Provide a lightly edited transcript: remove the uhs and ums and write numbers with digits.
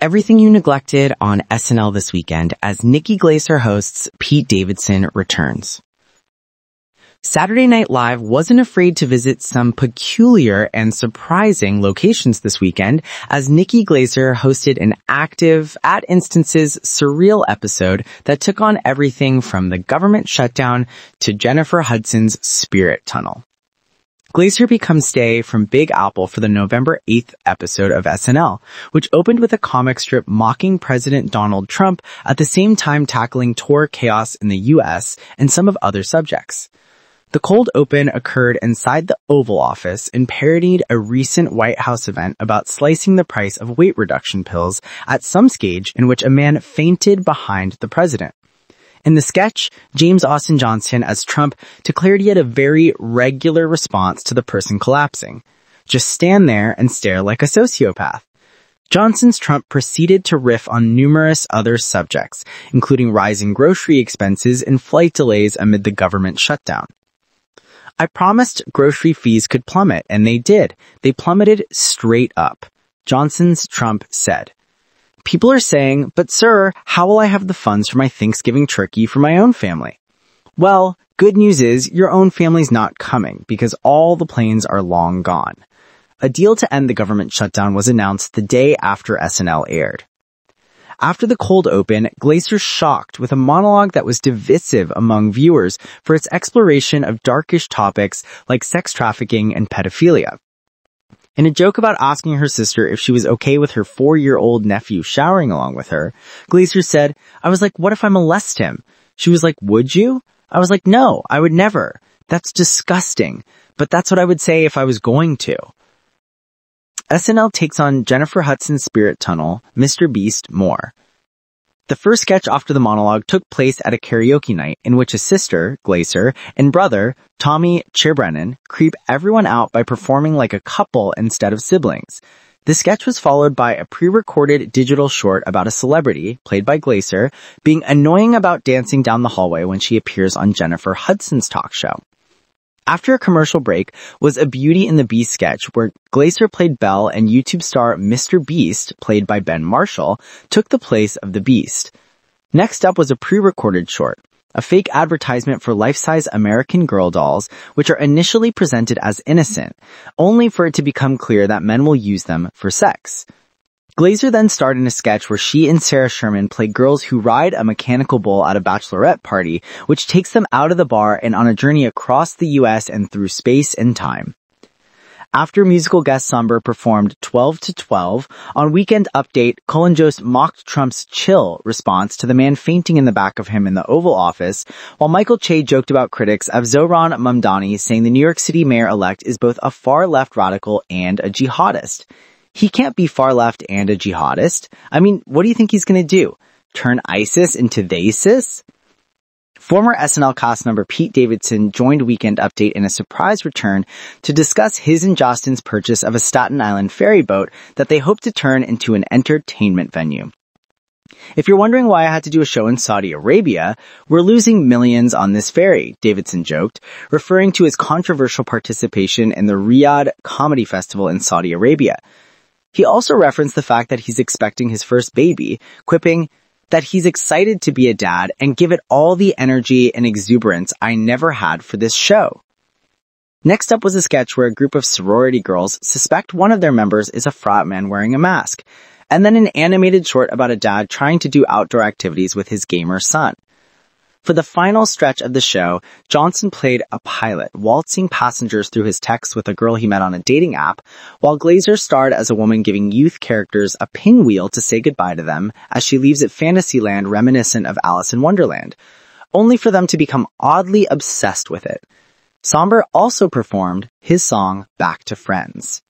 everything you neglected on SNL this weekend as Nikki Glaser hosts Pete Davidson returns. Saturday Night Live wasn't afraid to visit some peculiar and surprising locations this weekend as Nikki Glaser hosted an active, at instances, surreal episode that took on everything from the government shutdown to Jennifer Hudson's spirit tunnel. Glaser becomes Stay from Big Apple for the November 8th episode of SNL, which opened with a comic strip mocking President Donald Trump at the same time tackling tour chaos in the U.S. and some of other subjects. The cold open occurred inside the Oval Office and parodied a recent White House event about slicing the price of weight reduction pills at some stage in which a man fainted behind the president. In the sketch, James Austin Johnson as Trump declared he had a very regular response to the person collapsing. Just stand there and stare like a sociopath. Johnson's Trump proceeded to riff on numerous other subjects, including rising grocery expenses and flight delays amid the government shutdown. I promised grocery fees could plummet, and they did. They plummeted straight up. Johnson's Trump said, "People are saying, but sir, how will I have the funds for my Thanksgiving turkey for my own family?" Well, good news is your own family's not coming because all the planes are long gone. A deal to end the government shutdown was announced the day after SNL aired. After the cold open, Glaser shocked with a monologue that was divisive among viewers for its exploration of darkish topics like sex trafficking and pedophilia. In a joke about asking her sister if she was okay with her 4-year-old nephew showering along with her, Glaser said, "I was like, what if I molest him?" She was like, "Would you?" I was like, "No, I would never. That's disgusting. But that's what I would say if I was going to." SNL takes on Jennifer Hudson's spirit tunnel, Mr. Beast, more. The first sketch after the monologue took place at a karaoke night in which a sister, Glaser, and brother, Tommy Chirbrennan, creep everyone out by performing like a couple instead of siblings. The sketch was followed by a pre-recorded digital short about a celebrity, played by Glaser, being annoying about dancing down the hallway when she appears on Jennifer Hudson's talk show. After a commercial break was a Beauty and the Beast sketch where Glaser played Belle and YouTube star Mr. Beast, played by Ben Marshall, took the place of the Beast. Next up was a pre-recorded short, a fake advertisement for life-size American Girl dolls, which are initially presented as innocent, only for it to become clear that men will use them for sex. Glaser then starred in a sketch where she and Sarah Sherman play girls who ride a mechanical bull at a bachelorette party, which takes them out of the bar and on a journey across the U.S. and through space and time. After musical guest Somber performed 12 to 12, on Weekend Update, Colin Jost mocked Trump's chill response to the man fainting in the back of him in the Oval Office, while Michael Che joked about critics of Zohran Mamdani saying the New York City mayor-elect is both a far-left radical and a jihadist. He can't be far left and a jihadist. I mean, what do you think he's going to do? Turn ISIS into THEYSIS? Former SNL cast member Pete Davidson joined Weekend Update in a surprise return to discuss his and Justin's purchase of a Staten Island ferry boat that they hope to turn into an entertainment venue. "If you're wondering why I had to do a show in Saudi Arabia, we're losing millions on this ferry," Davidson joked, referring to his controversial participation in the Riyadh Comedy Festival in Saudi Arabia. He also referenced the fact that he's expecting his first baby, quipping that he's excited to be a dad and give it all the energy and exuberance I never had for this show. Next up was a sketch where a group of sorority girls suspect one of their members is a frat man wearing a mask, and then an animated short about a dad trying to do outdoor activities with his gamer son. For the final stretch of the show, Johnson played a pilot, waltzing passengers through his texts with a girl he met on a dating app, while Glaser starred as a woman giving youth characters a pinwheel to say goodbye to them as she leaves at Fantasyland reminiscent of Alice in Wonderland, only for them to become oddly obsessed with it. Somber also performed his song Back to Friends.